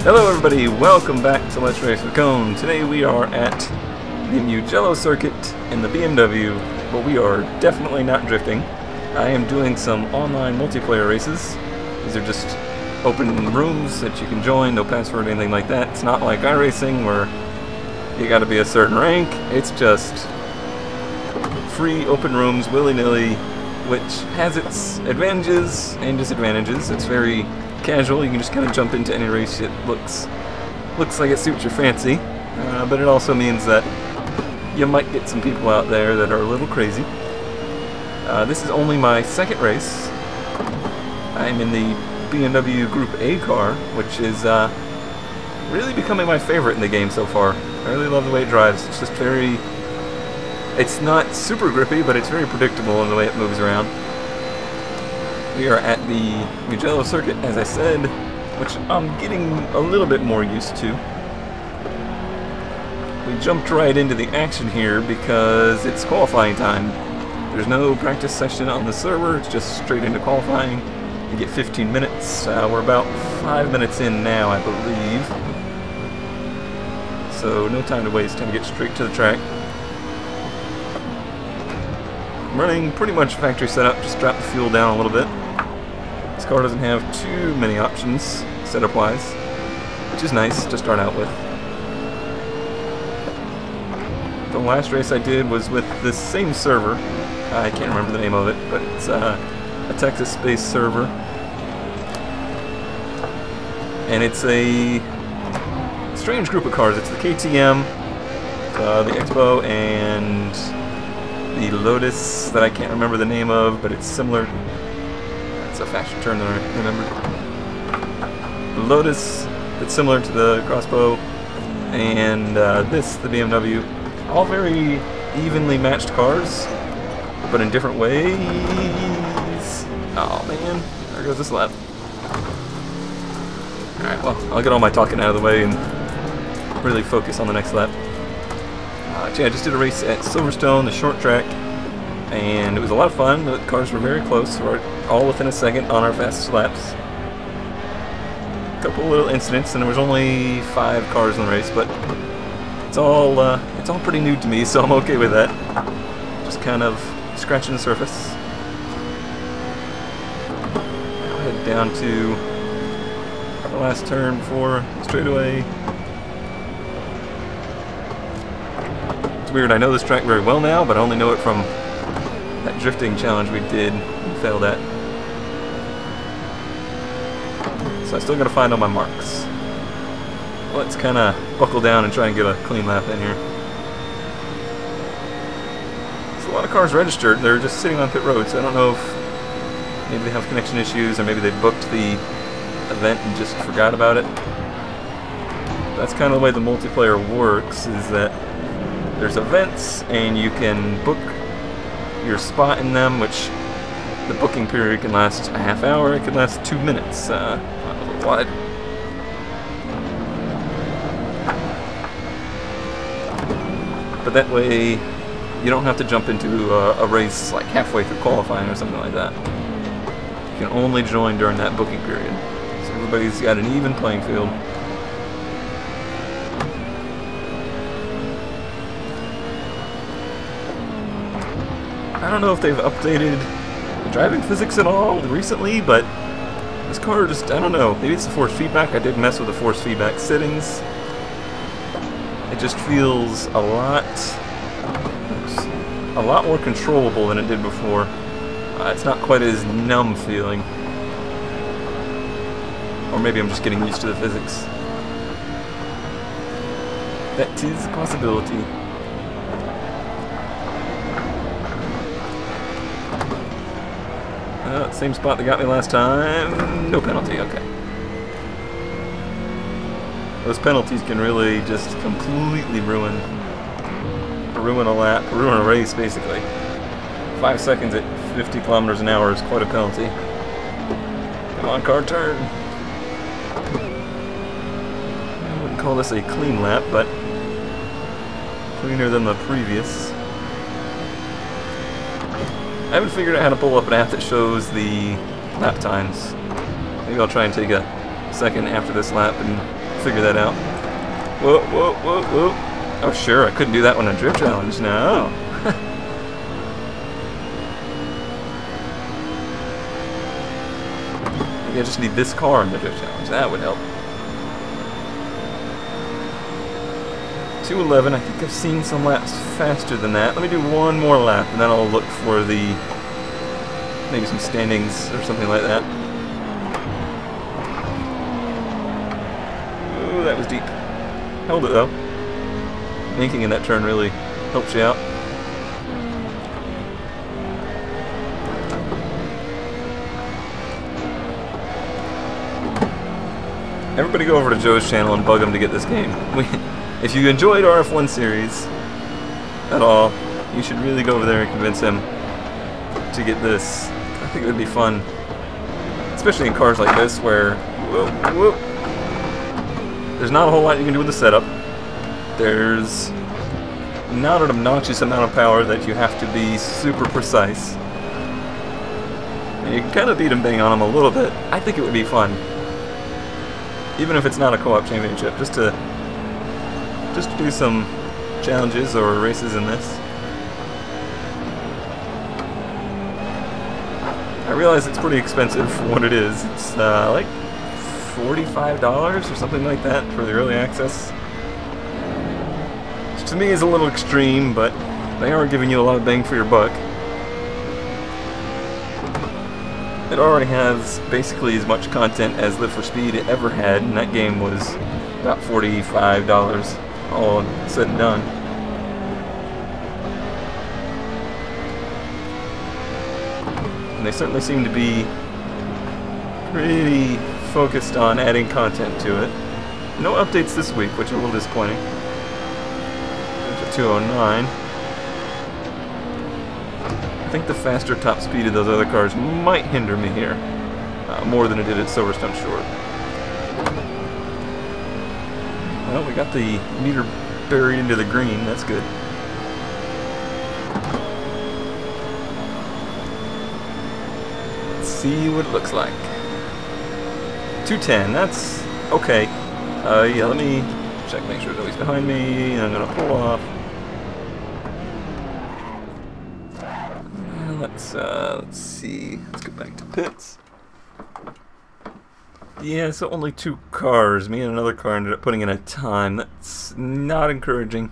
Hello everybody, welcome back to Let's Race with Cone. Today we are at the Mugello circuit in the BMW, but we are definitely not drifting. I am doing some online multiplayer races. These are just open rooms that you can join, no password, anything like that. It's not like iRacing where you gotta be a certain rank. It's just free open rooms, willy-nilly, which has its advantages and disadvantages. It's very casual. You can just kind of jump into any race. It looks like it suits your fancy, but it also means that you might get some people out there that are a little crazy. This is only my second race. I'm in the BMW Group A car, which is really becoming my favorite in the game so far. I really love the way it drives. It's just very... It's not super grippy, but it's very predictable in the way it moves around. We are at the Mugello circuit, as I said, which I'm getting a little bit more used to. We jumped right into the action here because it's qualifying time. There's no practice session on the server, it's just straight into qualifying. You get 15 minutes. We're about 5 minutes in now, I believe. So no time to waste, time to get straight to the track. I'm running pretty much factory setup, just drop the fuel down a little bit. This car doesn't have too many options, setup-wise, which is nice to start out with. The last race I did was with this same server. I can't remember the name of it, but it's a Texas-based server. And it's a strange group of cars. It's the KTM, the Expo, and the Lotus that I can't remember the name of, but it's similar. It's a faster term than I remember. The Lotus, that's similar to the Crossbow, and this, the BMW. All very evenly matched cars, but in different ways. Oh man, there goes this lap. Alright, well, I'll get all my talking out of the way and really focus on the next lap. Yeah, I just did a race at Silverstone, the short track, and it was a lot of fun. The cars were very close. We're all within a second on our fastest laps. A couple little incidents, and there was only 5 cars in the race, but it's all pretty new to me, so I'm okay with that. Just kind of scratching the surface. I'll head down to the last turn before the straightaway. Weird, I know this track very well now, but I only know it from that drifting challenge we did and failed at. So I still gotta find all my marks. Let's kinda buckle down and try and get a clean lap in here. There's a lot of cars registered, they're just sitting on pit road, so I don't know if maybe they have connection issues or maybe they booked the event and just forgot about it. That's kind of the way the multiplayer works, is that there's events, and you can book your spot in them, which the booking period can last a half hour, it can last 2 minutes. What? But that way, you don't have to jump into a race like halfway through qualifying or something like that. You can only join during that booking period. So everybody's got an even playing field. I don't know if they've updated the driving physics at all recently, but this car just, I don't know, maybe it's the force feedback. I did mess with the force feedback settings. It just feels a lot more controllable than it did before. It's not quite as numb feeling. Or maybe I'm just getting used to the physics. That is a possibility. Same spot that got me last time. No penalty, okay. Those penalties can really just completely ruin a lap, ruin a race, basically. 5 seconds at 50 kilometers an hour is quite a penalty. Come on, car, turn. I wouldn't call this a clean lap, but cleaner than the previous. I haven't figured out how to pull up an app that shows the lap times. Maybe I'll try and take a second after this lap and figure that out. Whoa, whoa, whoa, whoa. Oh, sure, I couldn't do that on a drift challenge. No. Maybe I just need this car in the drift challenge. That would help. 2:11. I think I've seen some laps faster than that. Let me do one more lap, and then I'll look for the maybe some standings or something like that. Oh, that was deep. Held it though. Yanking in that turn really helps you out. Everybody go over to Joe's channel and bug him to get this game. If you enjoyed our F1 series at all, you should really go over there and convince him to get this. I think it would be fun, especially in cars like this where there's not a whole lot you can do with the setup. There's not an obnoxious amount of power that you have to be super precise. And you can kind of beat and bang on them a little bit. I think it would be fun, even if it's not a co-op championship, just to do some challenges or races in this. I realize it's pretty expensive for what it is. It's like $45 or something like that for the early access. Which to me is a little extreme, but they are giving you a lot of bang for your buck. It already has basically as much content as Live for Speed ever had, and that game was about $45 all said and done. And they certainly seem to be pretty focused on adding content to it. No updates this week, which is a little disappointing. There's a 209. I think the faster top speed of those other cars might hinder me here, more than it did at Silverstone Short. Well, we got the meter buried into the green, that's good. Let's see what it looks like. 210, that's okay. Yeah, let me check, make sure nobody's behind me, and I'm gonna pull off. Let's see, let's go back to pits. Yeah, so only 2 cars. Me and another car ended up putting in a time. That's not encouraging.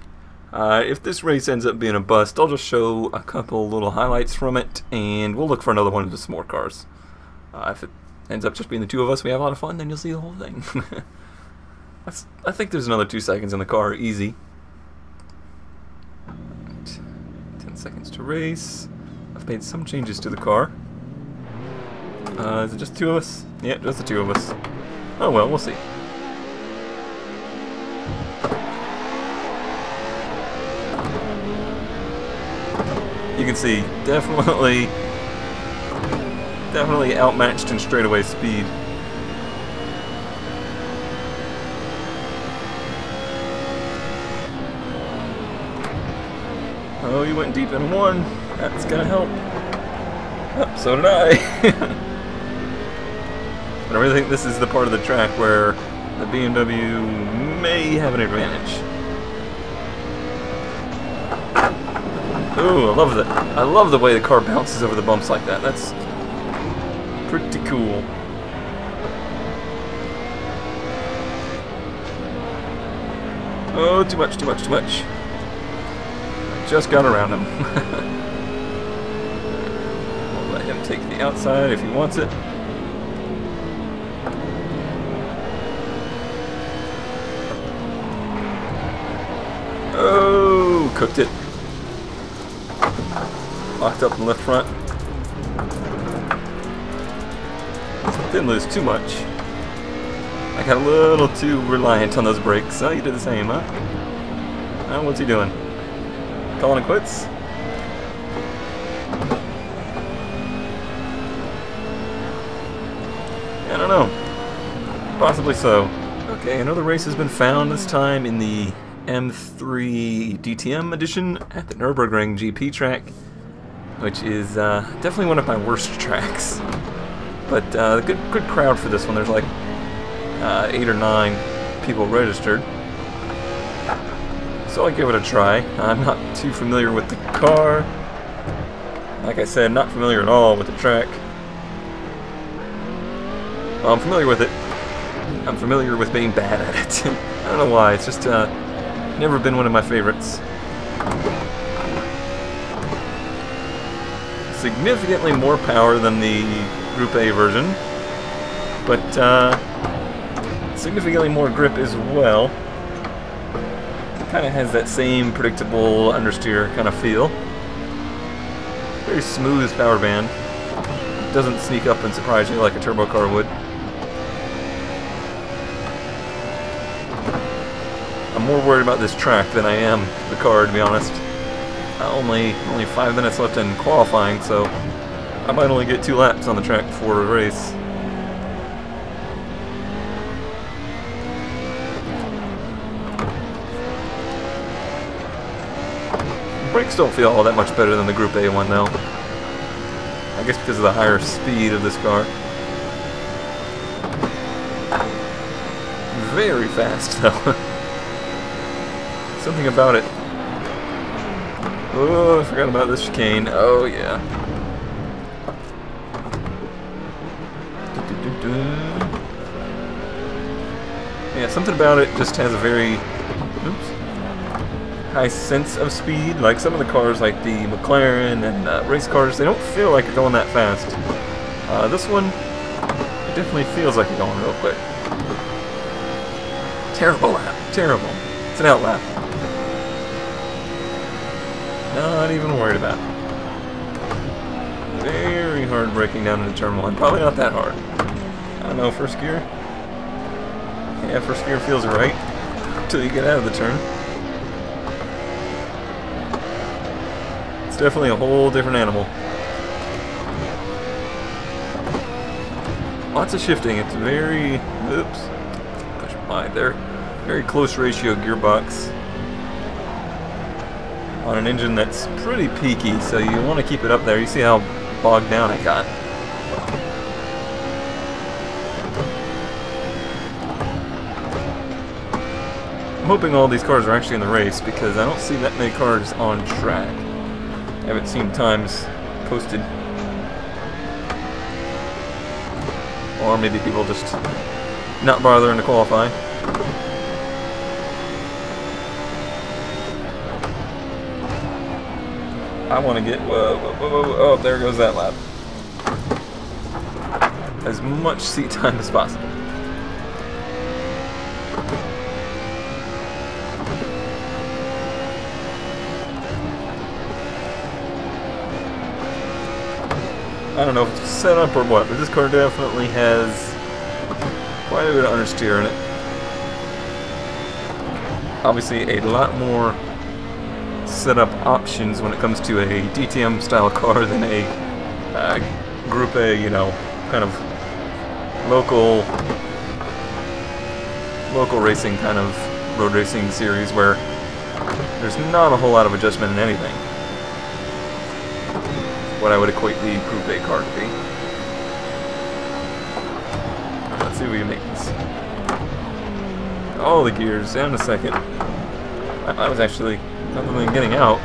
If this race ends up being a bust, I'll just show a couple little highlights from it, and we'll look for another one with some more cars. If it ends up just being the 2 of us, we have a lot of fun, then you'll see the whole thing. I think there's another 2 seconds in the car, easy. 10 seconds to race. I've made some changes to the car. Is it just 2 of us? Yeah, just the 2 of us. Oh well, we'll see. You can see, definitely outmatched in straightaway speed. Oh, you went deep in 1. That's gonna help. Oh, so did I. But I really think this is the part of the track where the BMW may have an advantage. Ooh, I love the way the car bounces over the bumps like that. That's pretty cool. Oh, too much, too much, too much. I just got around him. We'll let him take the outside if he wants it. Oh, cooked it. Locked up in the left front. Didn't lose too much. I got a little too reliant on those brakes. Oh, you did the same, huh? Oh, what's he doing? Calling it quits? I don't know. Possibly so. Okay, another race has been found, this time in the M3 DTM edition at the Nürburgring GP track, which is definitely one of my worst tracks. But good crowd for this one. There's like 8 or 9 people registered. So I'll give it a try. I'm not too familiar with the car. Like I said, not familiar at all with the track. Well, I'm familiar with it. I'm familiar with being bad at it. I don't know why, it's just never been one of my favorites. Significantly more power than the Group A version, but significantly more grip as well. Kind of has that same predictable understeer kind of feel. Very smooth power band. Doesn't sneak up and surprise you like a turbo car would. I'm more worried about this track than I am the car, to be honest. Only 5 minutes left in qualifying, so I might only get 2 laps on the track before the race. Brakes don't feel all that much better than the Group A one, though. I guess because of the higher speed of this car. Very fast, though. Something about it. Oh, I forgot about this chicane. Oh, yeah. Yeah, something about it just has a very high sense of speed. Like some of the cars, like the McLaren and race cars, they don't feel like they're going that fast. This one, it definitely feels like you're going real quick. Terrible lap. Terrible. It's an out lap. Not even worried about it. Very hard braking down into turn 1. Probably not that hard. I don't know, first gear? Yeah, first gear feels right until you get out of the turn. It's definitely a whole different animal. Lots of shifting. It's very... Oops. Push my there. Very close ratio gearbox. On an engine that's pretty peaky, so you want to keep it up there. You see how bogged down it got. I'm hoping all these cars are actually in the race because I don't see that many cars on track. I haven't seen times posted. Or maybe people just not bothering to qualify. I want to get, whoa, oh, there goes that lap. As much seat time as possible. I don't know if it's set up or what, but this car definitely has quite a bit of understeer in it. Obviously a lot more setup options when it comes to a DTM style car than a Group A, you know, kind of local racing kind of road racing series where there's not a whole lot of adjustment in anything. What I would equate the Group A car to be. Let's see if we can make this. All the gears down a second. I was actually, other than getting out,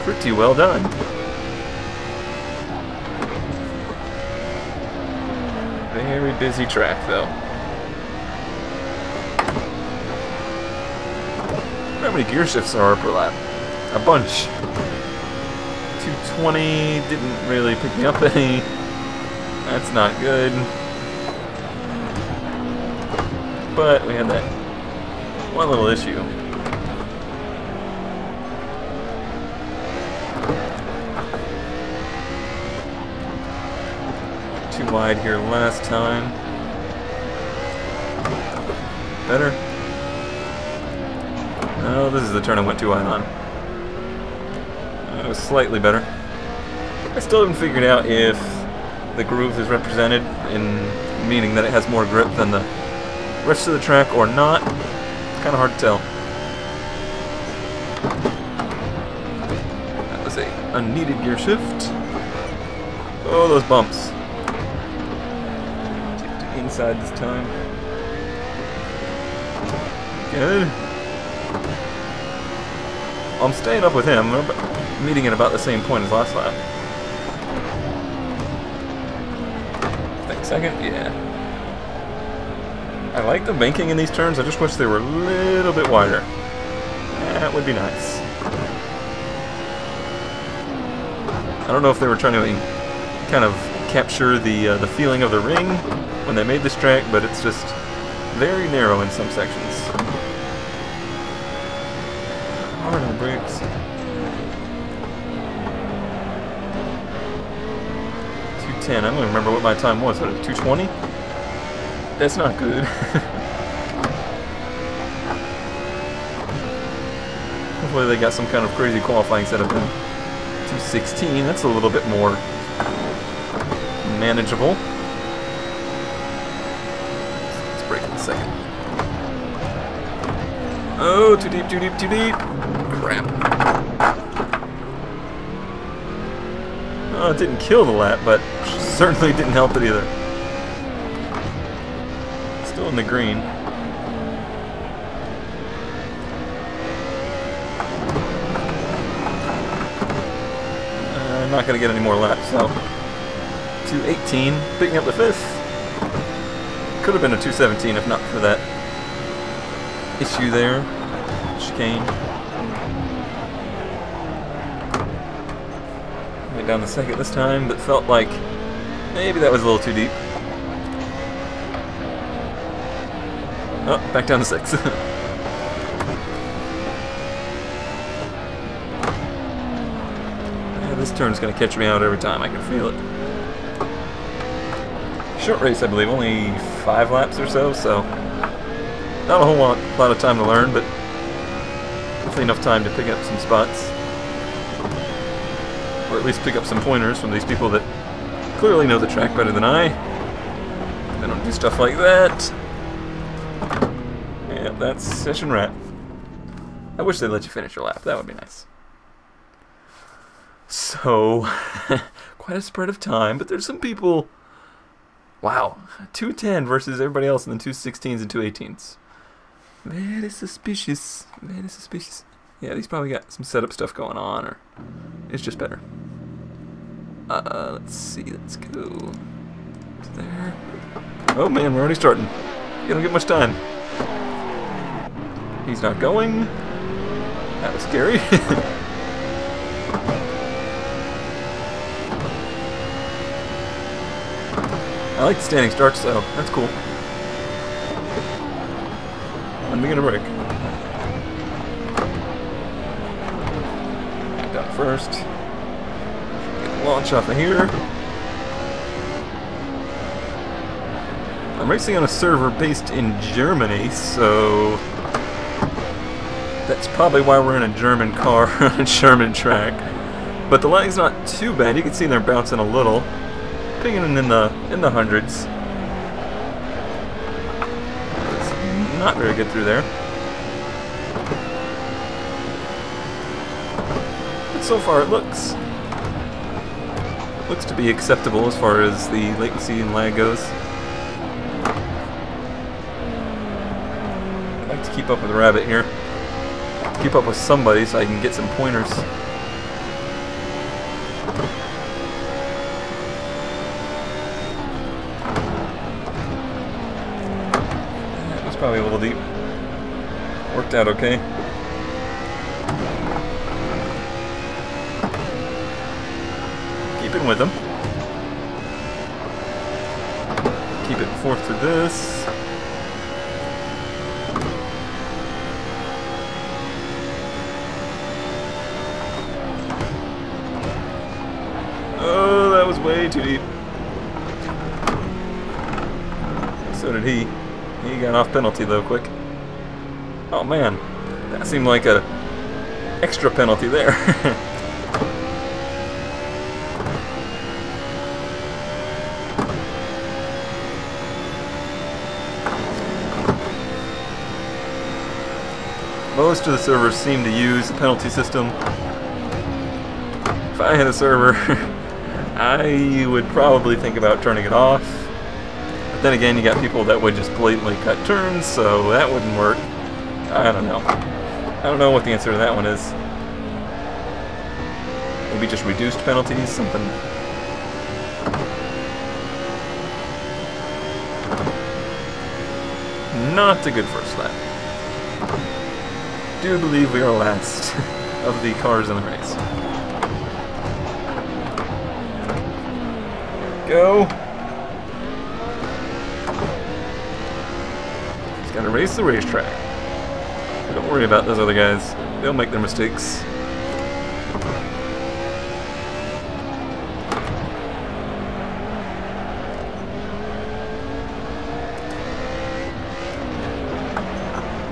pretty well done. Very busy track though. How many gear shifts are per lap? A bunch. 220 didn't really pick me up any. That's not good. But we had that one little issue. Too wide here last time. Better? No, this is the turn I went too wide on. It was slightly better. I still haven't figured out if the groove is represented in meaning that it has more grip than the rest of the track or not. It's kind of hard to tell. That was a unneeded gear shift. Oh, those bumps. Take it inside this time. Good. I'm staying up with him. We're meeting at about the same point as last lap. I think second? Yeah. I like the banking in these turns. I just wish they were a little bit wider. That would be nice. I don't know if they were trying to kind of capture the feeling of the ring when they made this track, but it's just very narrow in some sections. Hard on the brakes. 210. I don't even remember what my time was. What, 220? That's not good. Hopefully they got some kind of crazy qualifying setup in. 216. That's a little bit more manageable. Let's brake in a second. Oh, too deep, too deep, too deep. Crap. Oh, it didn't kill the lap, but certainly didn't help it either. Still in the green. I'm not going to get any more laps, so 218, picking up the 5th. Could have been a 217 if not for that issue there. Chicane. Went down the second this time, but felt like maybe that was a little too deep. Oh, back down to 6. This turn's going to catch me out every time. I can feel it. Short race, I believe, only 5 laps or so, so not a whole lot of time to learn, but definitely enough time to pick up some spots. Or at least pick up some pointers from these people that clearly know the track better than I. They don't do stuff like that. Yeah, that's session wrap. I wish they'd let you finish your lap. That would be nice. So, quite a spread of time, but there's some people... Wow, 210 versus everybody else in the 216s and 218s. Very suspicious. Very suspicious. Yeah, these probably got some setup stuff going on, or it's just better. Let's see, let's go to there. Oh man, we're already starting. You don't get much time. He's not going. That was scary. I like the standing starts though, that's cool. When are we gonna break? Back down first. Launch off of here. I'm racing on a server based in Germany, so that's probably why we're in a German car on a German track. But the lag's not too bad. You can see they're bouncing a little. Pinging in the hundreds. It's not very good through there. But so far it looks to be acceptable as far as the latency and lag goes. I'd like to keep up with the rabbit here. Keep up with somebody so I can get some pointers. Probably a little deep. Worked out okay. Keeping with them. Keep it 4th through this. Oh, that was way too deep. So did he. He got off penalty though, quick. Oh man, that seemed like a extra penalty there. Most of the servers seem to use the penalty system. If I had a server, I would probably think about turning it off. But then again, you got people that would just blatantly cut turns, so that wouldn't work. I don't know. I don't know what the answer to that one is. Maybe just reduced penalties, something. Not a good first lap. Do believe we are last of the cars in the race. Go. Just gotta race the racetrack. Don't worry about those other guys. They'll make their mistakes.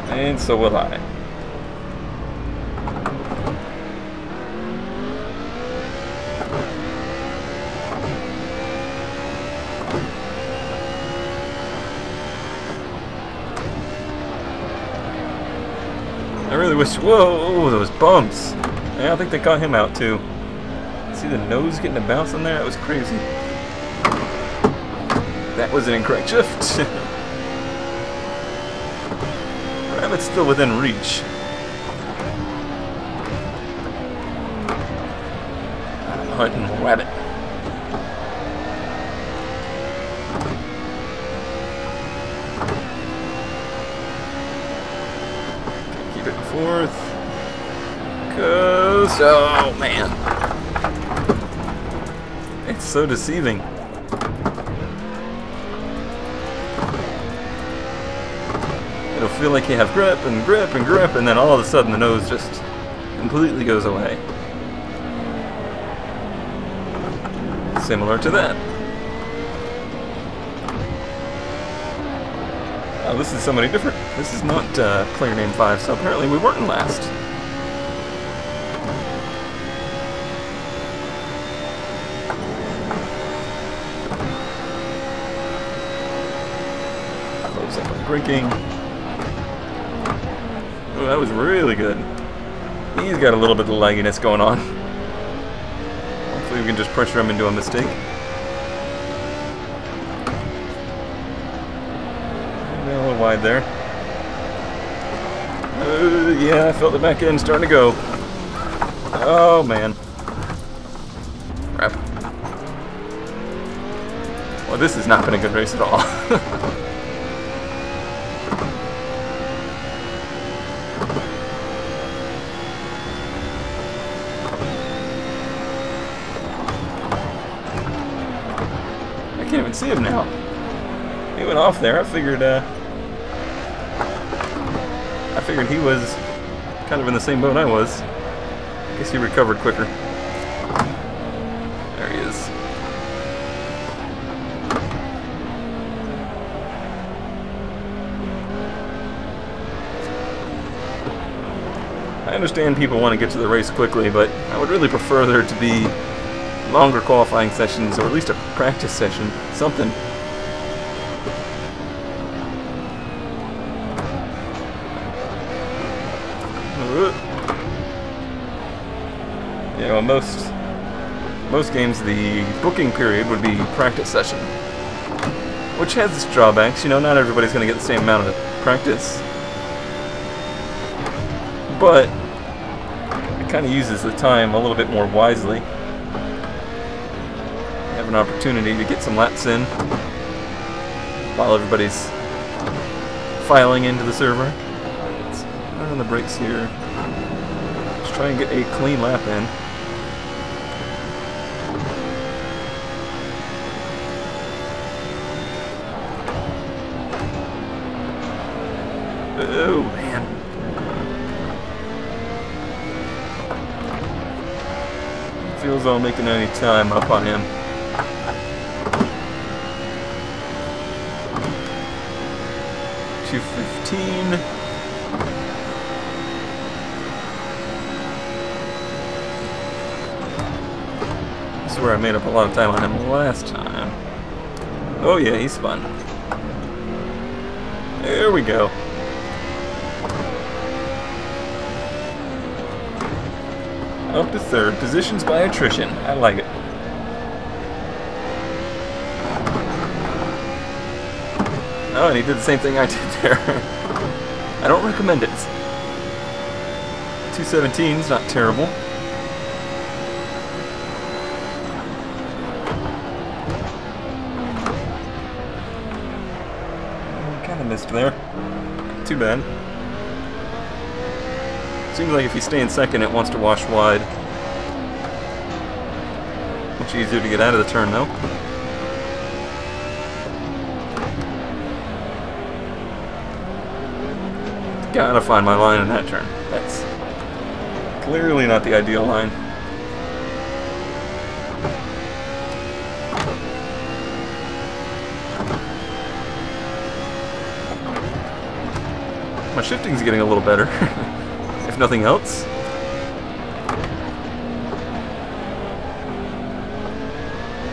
And so will I. I really wish. Whoa, those bumps. Yeah, I think they caught him out too. See the nose getting a bounce on there? That was crazy. That was an incorrect shift. Rabbit's still within reach. I'm hunting rabbit. Keep it in fourth. Cause oh man, it's so deceiving. It'll feel like you have grip and grip and grip, and then all of a sudden the nose just completely goes away. Similar to that. Oh, this is somebody different. This is not player name 5, so apparently we weren't in last. Close up on braking. Oh, that was really good. He's got a little bit of lagginess going on. Hopefully we can just pressure him into a mistake. A little wide there. Yeah, I felt the back end starting to go. Oh, man. Crap. Well, this has not been a good race at all. I can't even see him now. He went off there. I figured he was kind of in the same boat I was. I guess he recovered quicker. There he is. I understand people want to get to the race quickly, but I would really prefer there to be longer qualifying sessions, or at least a practice session, something. You know, most games the booking period would be practice session, which has its drawbacks. You know, not everybody's going to get the same amount of practice, but it kind of uses the time a little bit more wisely. Have an opportunity to get some laps in while everybody's filing into the server. Let's put on the brakes here. Let's try and get a clean lap in. Oh man. Feels all making any time up on him. .215. This is where I made up a lot of time on him last time. Oh yeah, he's fun. There we go. Up to third. Positions by attrition. I like it. Oh, and he did the same thing I did there. I don't recommend it. 217's not terrible. Kind of missed there. Too bad. Seems like if you stay in second, it wants to wash wide. Much easier to get out of the turn, though. Gotta find my line in that turn. That's clearly not the ideal line. My shifting's getting a little better, if nothing else.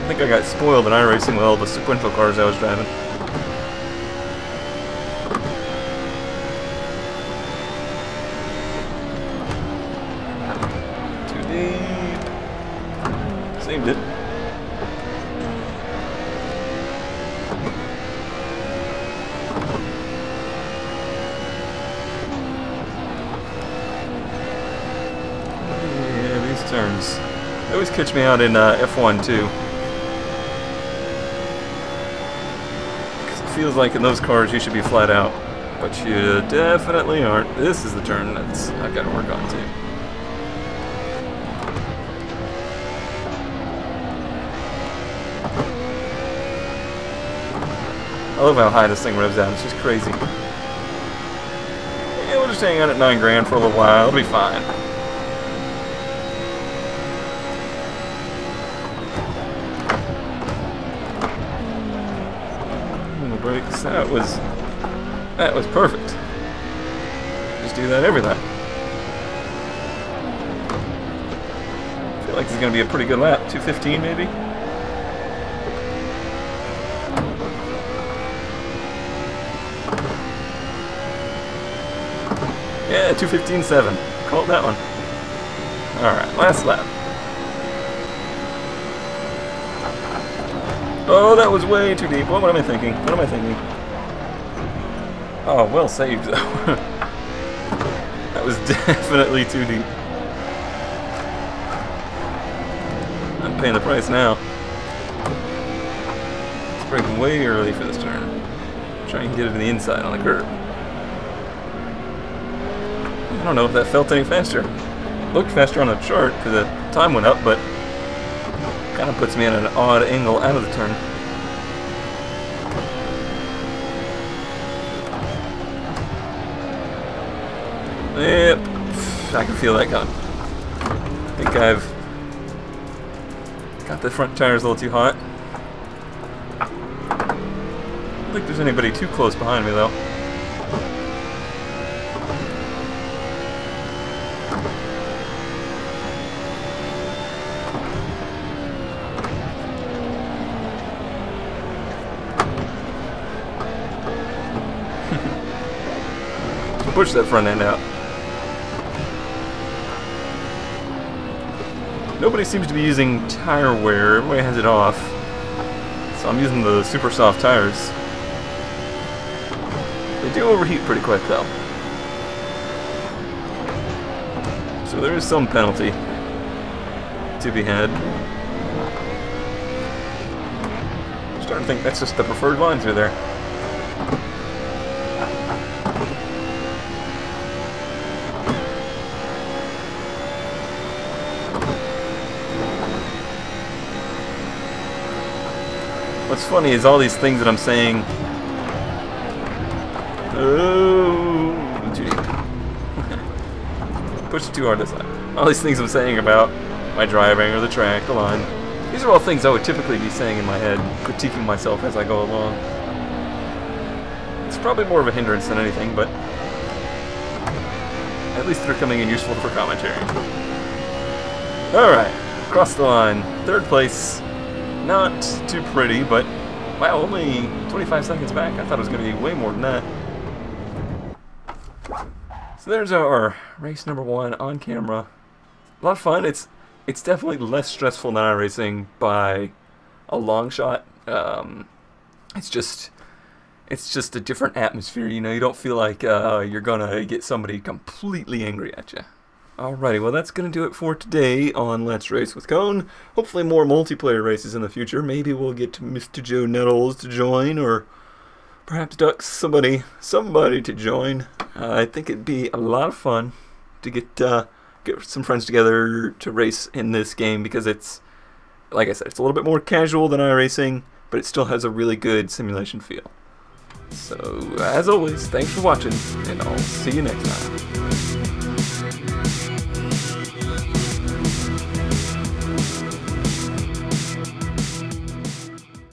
I think I got spoiled in iRacing with all the sequential cars I was driving. Too deep. Saved it. Turns. They always catch me out in F1 too. Because it feels like in those cars you should be flat out. But you definitely aren't. This is the turn that's I've got to work on too. I love how high this thing revs out. It's just crazy. Yeah, we'll just hang out at 9 grand for a little while. It'll be fine. Brakes. That was perfect. Just do that every lap. I feel like this is going to be a pretty good lap. 2:15 maybe. Yeah, 2:15.7. Called that one. All right, last lap. Oh, that was way too deep. What am I thinking? What am I thinking? Oh, well saved, though. That was definitely too deep. I'm paying the price now. It's braking way early for this turn. Try and get it to the inside on the curb. I don't know if that felt any faster. Looked faster on the chart because the time went up, but kind of puts me at an odd angle out of the turn. Yep, I can feel that coming. I think I've got the front tires a little too hot. I don't think there's anybody too close behind me though. Push that front end out. Nobody seems to be using tire wear. Everybody has it off. So I'm using the super soft tires. They do overheat pretty quick though. So there is some penalty to be had. I'm starting to think that's just the preferred line through there. What's funny is all these things that I'm saying. Oh, too deep. Pushed too hard this time. All these things I'm saying about my driving or the track, the line. These are all things I would typically be saying in my head, critiquing myself as I go along. It's probably more of a hindrance than anything, but at least they're coming in useful for commentary. Alright, across the line. Third place. Not too pretty, but wow, only 25 seconds back. I thought it was going to be way more than that. So there's our race number 1 on camera. A lot of fun. It's definitely less stressful than iRacing by a long shot. It's just it's just a different atmosphere, you know, you don't feel like you're gonna get somebody completely angry at you. Alrighty, well that's gonna do it for today on Let's Race with Cone. Hopefully more multiplayer races in the future. Maybe we'll get Mr. Joe Nettles to join, or perhaps duck somebody to join. I think it'd be a lot of fun to get some friends together to race in this game, because it's, like I said, it's a little bit more casual than iRacing, but it still has a really good simulation feel. So, as always, thanks for watching, and I'll see you next time.